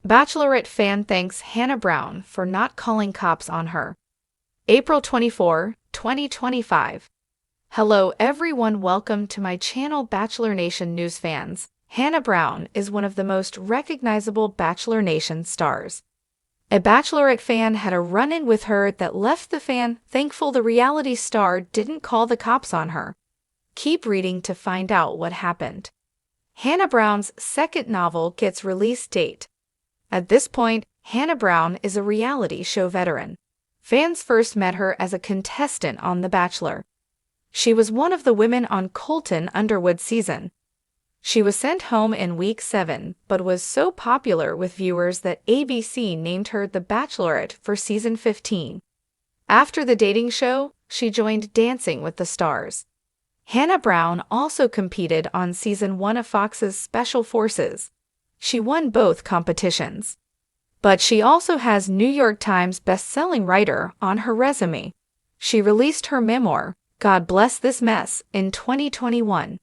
Bachelorette fan thanks Hannah Brown for not calling cops on her. April 24, 2025. Hello everyone, welcome to my channel Bachelor Nation News fans. Hannah Brown is one of the most recognizable Bachelor Nation stars. A Bachelorette fan had a run-in with her that left the fan thankful the reality star didn't call the cops on her. Keep reading to find out what happened. Hannah Brown's second novel gets release date. At this point, Hannah Brown is a reality show veteran. Fans first met her as a contestant on The Bachelor. She was one of the women on Colton Underwood's season. She was sent home in week 7, but was so popular with viewers that ABC named her The Bachelorette for season 15. After the dating show, she joined Dancing with the Stars. Hannah Brown also competed on season 1 of Fox's Special Forces. She won both competitions. But she also has New York Times best-selling writer on her resume. She released her memoir, God Bless This Mess, in 2021.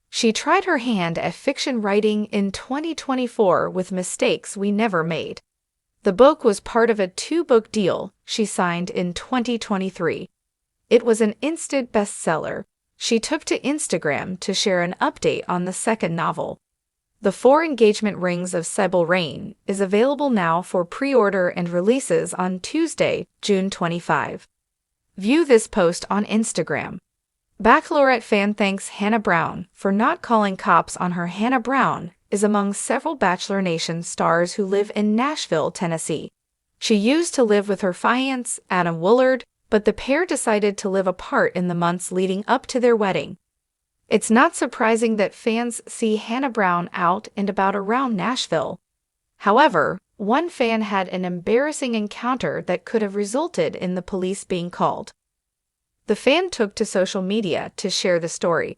She tried her hand at fiction writing in 2024 with Mistakes We Never Made. The book was part of a 2-book deal she signed in 2023. It was an instant bestseller. She took to Instagram to share an update on the second novel. The 4 engagement rings of Sybil Rain is available now for pre-order and releases on Tuesday, June 25. View this post on Instagram. Bachelorette fan thanks Hannah Brown for not calling cops on her. Hannah Brown is among several Bachelor Nation stars who live in Nashville, Tennessee. She used to live with her fiancé, Adam Woolard, but the pair decided to live apart in the months leading up to their wedding. It's not surprising that fans see Hannah Brown out and about around Nashville. However, one fan had an embarrassing encounter that could have resulted in the police being called. The fan took to social media to share the story.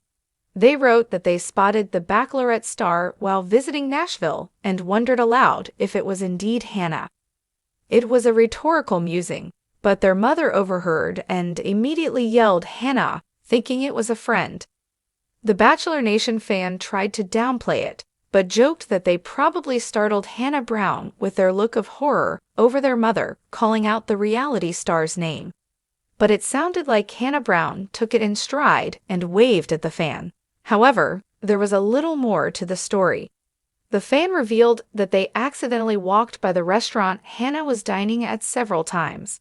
They wrote that they spotted the Bachelorette star while visiting Nashville and wondered aloud if it was indeed Hannah. It was a rhetorical musing, but their mother overheard and immediately yelled Hannah, thinking it was a friend. The Bachelor Nation fan tried to downplay it, but joked that they probably startled Hannah Brown with their look of horror over their mother calling out the reality star's name. But it sounded like Hannah Brown took it in stride and waved at the fan. However, there was a little more to the story. The fan revealed that they accidentally walked by the restaurant Hannah was dining at several times.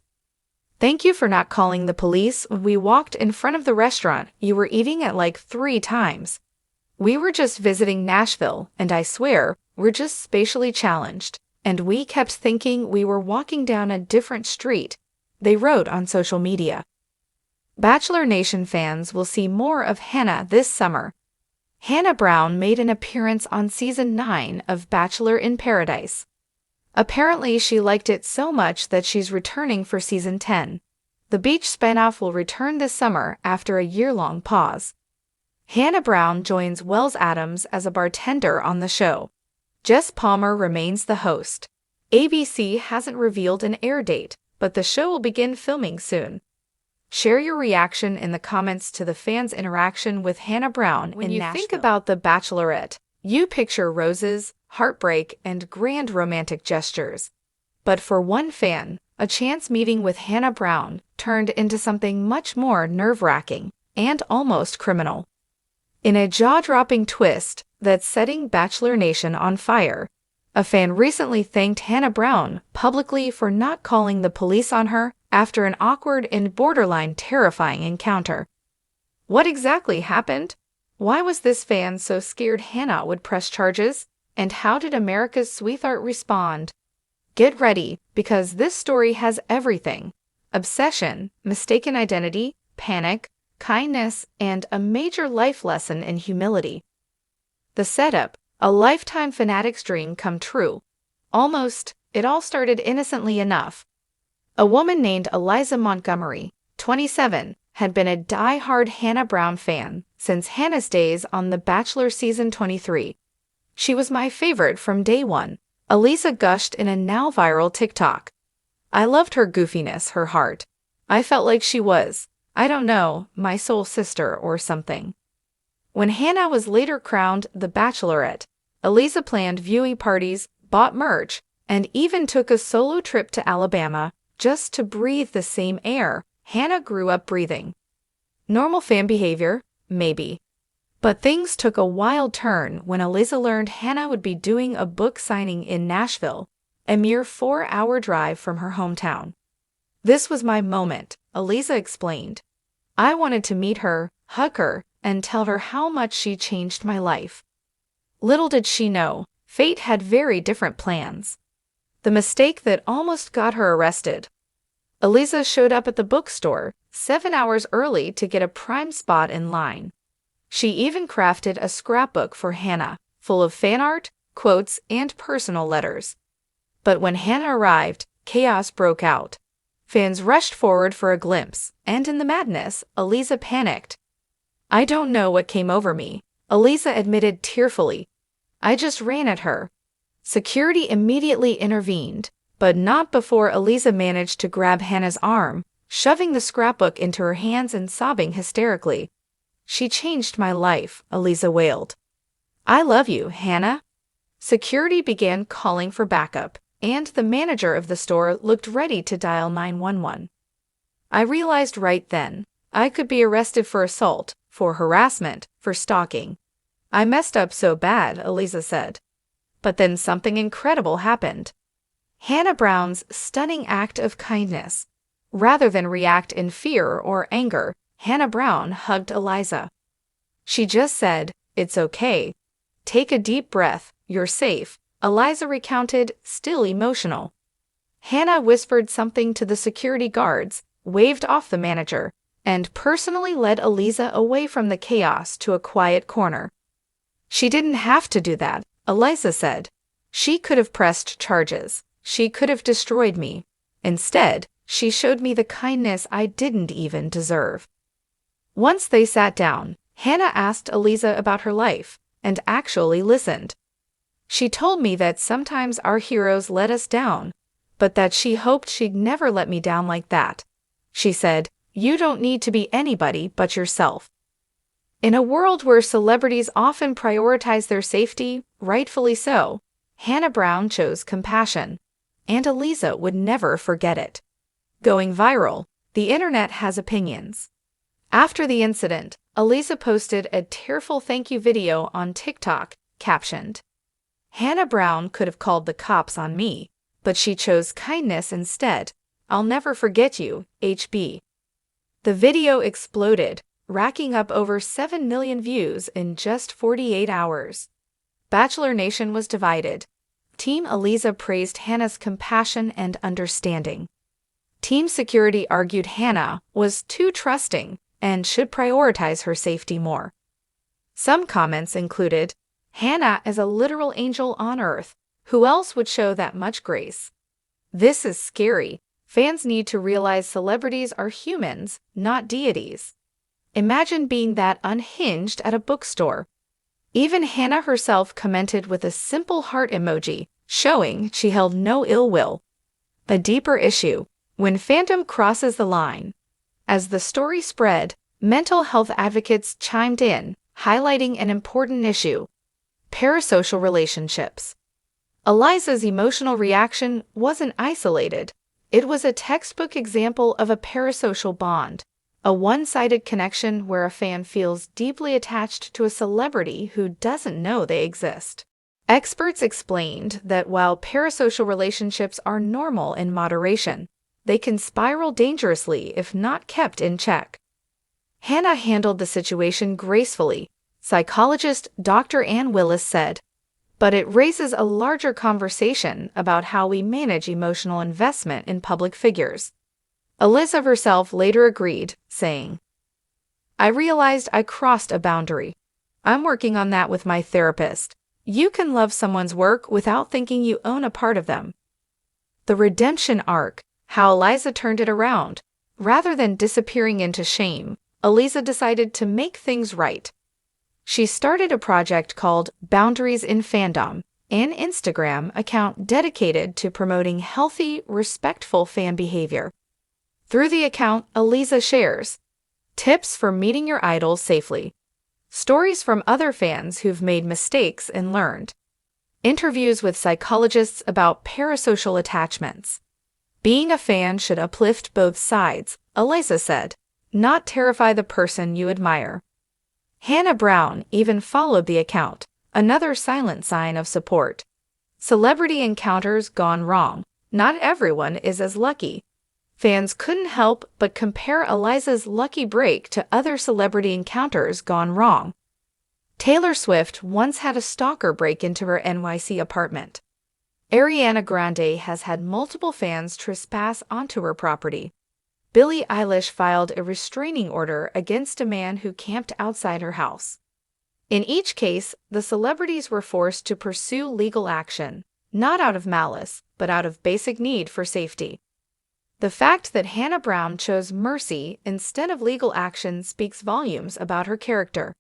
Thank you for not calling the police. We walked in front of the restaurant you were eating at like 3 times. We were just visiting Nashville, and I swear, we're just spatially challenged, and we kept thinking we were walking down a different street, they wrote on social media. Bachelor Nation fans will see more of Hannah this summer. Hannah Brown made an appearance on season 9 of Bachelor in Paradise. Apparently, she liked it so much that she's returning for season 10. The beach spinoff will return this summer after a year-long pause. Hannah Brown joins Wells Adams as a bartender on the show. Jess Palmer remains the host. ABC hasn't revealed an air date, but the show will begin filming soon. Share your reaction in the comments to the fans' interaction with Hannah Brown in Nashville. When you think about The Bachelorette, you picture roses, heartbreak, and grand romantic gestures. But for one fan, a chance meeting with Hannah Brown turned into something much more nerve-wracking and almost criminal. In a jaw-dropping twist that's setting Bachelor Nation on fire, a fan recently thanked Hannah Brown publicly for not calling the police on her after an awkward and borderline terrifying encounter. What exactly happened? Why was this fan so scared Hannah would press charges? And how did America's sweetheart respond? Get ready, because this story has everything: obsession, mistaken identity, panic, kindness, and a major life lesson in humility. The setup: a lifetime fanatic's dream come true. Almost, it all started innocently enough. A woman named Eliza Montgomery, 27, had been a die-hard Hannah Brown fan since Hannah's days on The Bachelor season 23. She was my favorite from day one, Eliza gushed in a now-viral TikTok. I loved her goofiness, her heart. I felt like she was, I don't know, my soul sister or something. When Hannah was later crowned the Bachelorette, Eliza planned viewing parties, bought merch, and even took a solo trip to Alabama just to breathe the same air Hannah grew up breathing. Normal fan behavior? Maybe. But things took a wild turn when Eliza learned Hannah would be doing a book signing in Nashville, a mere 4-hour drive from her hometown. "This was my moment," Eliza explained. "I wanted to meet her, hug her, and tell her how much she changed my life." Little did she know, fate had very different plans. The mistake that almost got her arrested. Eliza showed up at the bookstore 7 hours early to get a prime spot in line. She even crafted a scrapbook for Hannah, full of fan art, quotes, and personal letters. But when Hannah arrived, chaos broke out. Fans rushed forward for a glimpse, and in the madness, Eliza panicked. "I don't know what came over me," Eliza admitted tearfully. "I just ran at her." Security immediately intervened, but not before Eliza managed to grab Hannah's arm, shoving the scrapbook into her hands and sobbing hysterically. "She changed my life," Eliza wailed. "I love you, Hannah." Security began calling for backup, and the manager of the store looked ready to dial 911. "I realized right then, I could be arrested for assault, for harassment, for stalking. I messed up so bad," Eliza said. But then something incredible happened. Hannah Brown's stunning act of kindness. Rather than react in fear or anger, Hannah Brown hugged Eliza. She just said, "It's okay. Take a deep breath, you're safe," Eliza recounted, still emotional. Hannah whispered something to the security guards, waved off the manager, and personally led Eliza away from the chaos to a quiet corner. "She didn't have to do that," Eliza said. "She could have pressed charges. She could have destroyed me. Instead, she showed me the kindness I didn't even deserve." Once they sat down, Hannah asked Eliza about her life, and actually listened. "She told me that sometimes our heroes let us down, but that she hoped she'd never let me down like that. She said, 'You don't need to be anybody but yourself.'" In a world where celebrities often prioritize their safety, rightfully so, Hannah Brown chose compassion, and Eliza would never forget it. Going viral, the internet has opinions. After the incident, Eliza posted a tearful thank you video on TikTok, captioned, "Hannah Brown could have called the cops on me, but she chose kindness instead. I'll never forget you, HB." The video exploded, racking up over 7 million views in just 48 hours. Bachelor Nation was divided. Team Eliza praised Hannah's compassion and understanding. Team Security argued Hannah was too trusting and should prioritize her safety more. Some comments included, "Hannah is a literal angel on earth. Who else would show that much grace?" "This is scary. Fans need to realize celebrities are humans, not deities." Imagine being that unhinged at a bookstore. Even Hannah herself commented with a simple heart emoji, showing she held no ill will. A deeper issue, when fandom crosses the line. As the story spread, mental health advocates chimed in, highlighting an important issue: parasocial relationships. Eliza's emotional reaction wasn't isolated. It was a textbook example of a parasocial bond, a one-sided connection where a fan feels deeply attached to a celebrity who doesn't know they exist. Experts explained that while parasocial relationships are normal in moderation, they can spiral dangerously if not kept in check. Hannah handled the situation gracefully, psychologist Dr. Ann Willis said, but it raises a larger conversation about how we manage emotional investment in public figures. Eliza herself later agreed, saying, "I realized I crossed a boundary. I'm working on that with my therapist. You can love someone's work without thinking you own a part of them." The redemption arc, how Eliza turned it around. Rather than disappearing into shame, Eliza decided to make things right. She started a project called Boundaries in Fandom, an Instagram account dedicated to promoting healthy, respectful fan behavior. Through the account, Eliza shares tips for meeting your idols safely, stories from other fans who've made mistakes and learned, Interviews with psychologists about parasocial attachments. Being a fan should uplift both sides, Eliza said, not terrify the person you admire. Hannah Brown even followed the account, another silent sign of support. Celebrity encounters gone wrong. Not everyone is as lucky. Fans couldn't help but compare Eliza's lucky break to other celebrity encounters gone wrong. Taylor Swift once had a stalker break into her NYC apartment. Ariana Grande has had multiple fans trespass onto her property. Billie Eilish filed a restraining order against a man who camped outside her house. In each case, the celebrities were forced to pursue legal action, not out of malice, but out of basic need for safety. The fact that Hannah Brown chose mercy instead of legal action speaks volumes about her character.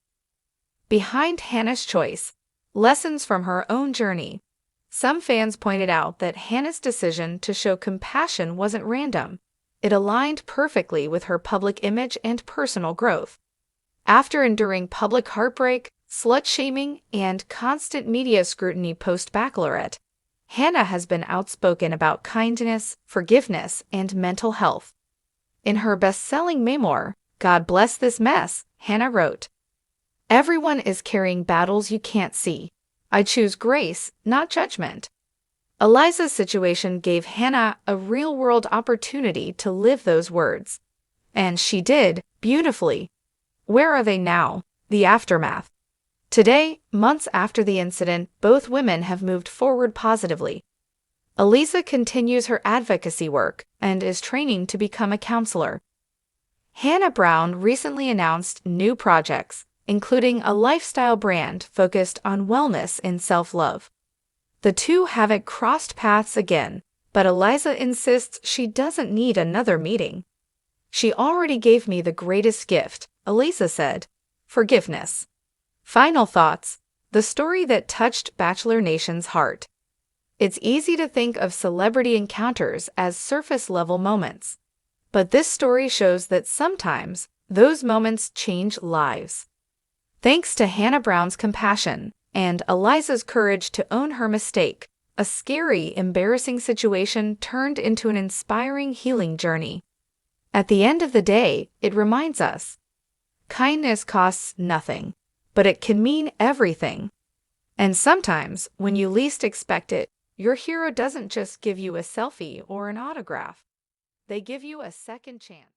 Behind Hannah's choice, lessons from her own journey. Some fans pointed out that Hannah's decision to show compassion wasn't random. It aligned perfectly with her public image and personal growth. After enduring public heartbreak, slut-shaming, and constant media scrutiny post-Bachelorette, Hannah has been outspoken about kindness, forgiveness, and mental health. In her best-selling memoir, God Bless This Mess, Hannah wrote, "Everyone is carrying battles you can't see. I choose grace, not judgment." Eliza's situation gave Hannah a real-world opportunity to live those words. And she did, beautifully. Where are they now? The aftermath. Today, months after the incident, both women have moved forward positively. Eliza continues her advocacy work and is training to become a counselor. Hannah Brown recently announced new projects, including a lifestyle brand focused on wellness and self-love. The two haven't crossed paths again, but Eliza insists she doesn't need another meeting. "She already gave me the greatest gift," Eliza said, "forgiveness." Final thoughts. The story that touched Bachelor Nation's heart. It's easy to think of celebrity encounters as surface-level moments. But this story shows that sometimes those moments change lives. Thanks to Hannah Brown's compassion and Eliza's courage to own her mistake, a scary, embarrassing situation turned into an inspiring healing journey. At the end of the day, it reminds us, kindness costs nothing, but it can mean everything. And sometimes, when you least expect it, your hero doesn't just give you a selfie or an autograph. They give you a second chance.